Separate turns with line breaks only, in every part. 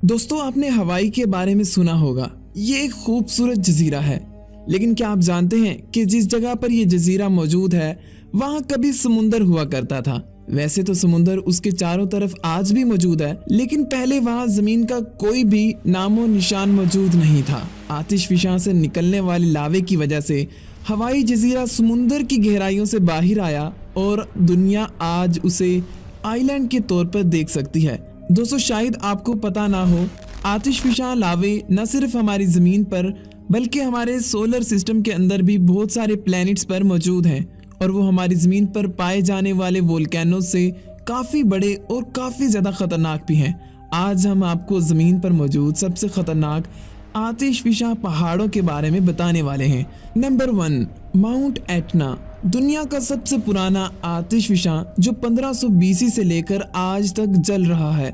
दोस्तों, आपने हवाई के बारे में सुना होगा। ये एक खूबसूरत जजीरा है, लेकिन क्या आप जानते हैं कि जिस जगह पर यह जजीरा मौजूद है वहां कभी समुंदर हुआ करता था। वैसे तो समुंदर उसके चारों तरफ आज भी मौजूद है, लेकिन पहले वहां जमीन का कोई भी नामो निशान मौजूद नहीं था। आतिशफिशां से निकलने वाले लावे की वजह से हवाई जजीरा समुंदर की गहराइयों से बाहर आया और दुनिया आज उसे आइलैंड के तौर पर देख सकती है। दोस्तों, शायद आपको पता ना हो, आतिशफिशां लावे न सिर्फ हमारी ज़मीन पर बल्कि हमारे सोलर सिस्टम के अंदर भी बहुत सारे प्लैनेट्स पर मौजूद हैं और वो हमारी ज़मीन पर पाए जाने वाले वोल्केनों से काफ़ी बड़े और काफ़ी ज़्यादा ख़तरनाक भी हैं। आज हम आपको ज़मीन पर मौजूद सबसे ख़तरनाक आतिशफिशां पहाड़ों के बारे में बताने वाले हैं। Number 1, mount Etna. दुनिया का सबसे पुराना आतिशफिशां जो 1500 BC से लेकर आज तक जल रहा है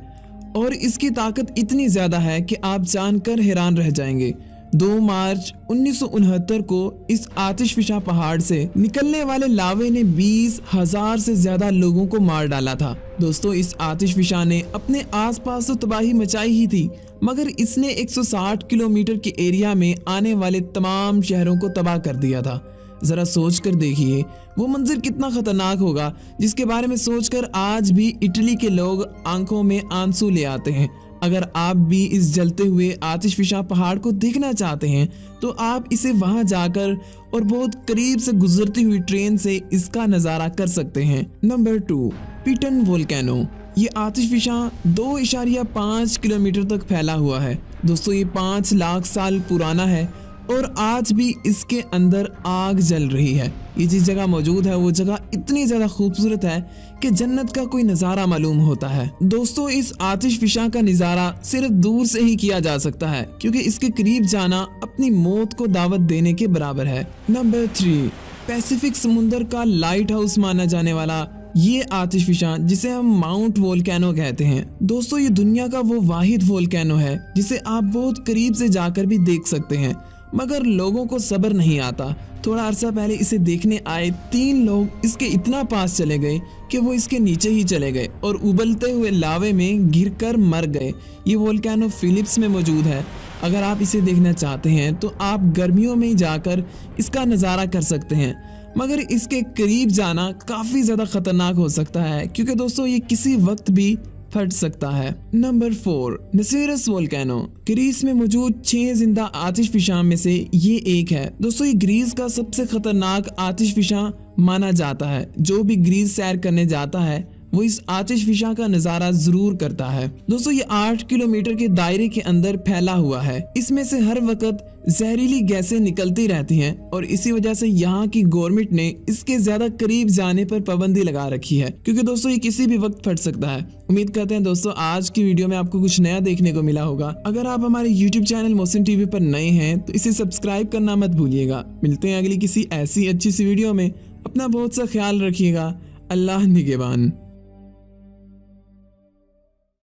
और इसकी ताकत इतनी ज़्यादा है कि आप जानकर हैरान रह जाएंगे। 2 मार्च 1969 को इस आतिशफिशां पहाड़ से निकलने वाले लावे ने 20,000 से ज़्यादा लोगों को मार डाला था। दोस्तों, इस आतिशफिशां ने अपने आसपास तो तबाही मचाई ही थी, मगर इसने 160 किलोमीटर के एरिया में आने वाले तमाम शहरों को तबाह कर दिया था। जरा सोच कर देखिए वो मंजर कितना खतरनाक होगा, जिसके बारे में सोचकर आज भी इटली के लोग आंखों में आंसू ले आते हैं। अगर आप भी इस जलते हुए आतिशफिशां पहाड़ को देखना चाहते हैं तो आप इसे वहां जाकर और बहुत करीब से गुजरती हुई ट्रेन से इसका नज़ारा कर सकते हैं। Number 2, Piton volcano. ये आतिशफिशां 2.5 किलोमीटर तक फैला हुआ है। दोस्तों, ये 5 लाख साल पुराना है और आज भी इसके अंदर आग जल रही है। ये जिस जगह मौजूद है वो जगह इतनी ज़्यादा खूबसूरत है कि जन्नत का कोई नज़ारा मालूम होता है। दोस्तों, इस आतिशफिशां का नज़ारा सिर्फ दूर से ही किया जा सकता है, क्योंकि इसके करीब जाना अपनी मौत को दावत देने के बराबर है। नंबर 3, पैसिफिक समुंदर का लाइट हाउस माना जाने वाला ये आतिशफिशां जिसे हम माउंट वोल्केनो कहते हैं। दोस्तों, ये दुनिया का वो वाहिद वोल्केनो है जिसे आप बहुत करीब से जाकर भी देख सकते हैं, मगर लोगों को सब्र नहीं आता। थोड़ा अरसा पहले इसे देखने आए 3 लोग इसके इतना पास चले गए कि वो इसके नीचे ही चले गए और उबलते हुए लावे में गिरकर मर गए। ये वोल्केनो फिलिप्स में मौजूद है। अगर आप इसे देखना चाहते हैं तो आप गर्मियों में ही जाकर इसका नज़ारा कर सकते हैं, मगर इसके करीब जाना काफ़ी ज़्यादा ख़तरनाक हो सकता है, क्योंकि दोस्तों ये किसी वक्त भी फट सकता है। Number 4, नसेरस volcano. ग्रीस में मौजूद 6 जिंदा आतिशफिशां में से ये एक है। दोस्तों, ये ग्रीस का सबसे खतरनाक आतिशफिशां माना जाता है। जो भी ग्रीस सैर करने जाता है वो इस आतिशफिशां का नज़ारा जरूर करता है। दोस्तों, ये 8 किलोमीटर के दायरे के अंदर फैला हुआ है। इसमें से हर वक्त जहरीली गैसें निकलती रहती हैं और इसी वजह से यहाँ की गवर्नमेंट ने इसके ज्यादा करीब जाने पर पाबंदी लगा रखी है, क्योंकि दोस्तों ये किसी भी वक्त फट सकता है। उम्मीद करते हैं दोस्तों आज की वीडियो में आपको कुछ नया देखने को मिला होगा। अगर आप हमारे YouTube चैनल मोहसिन टीवी पर नए हैं तो इसे सब्सक्राइब करना मत भूलिएगा। मिलते हैं अगली किसी ऐसी अच्छी सी वीडियो में। अपना बहुत सा ख्याल रखिएगा। अल्लाह निगहबान।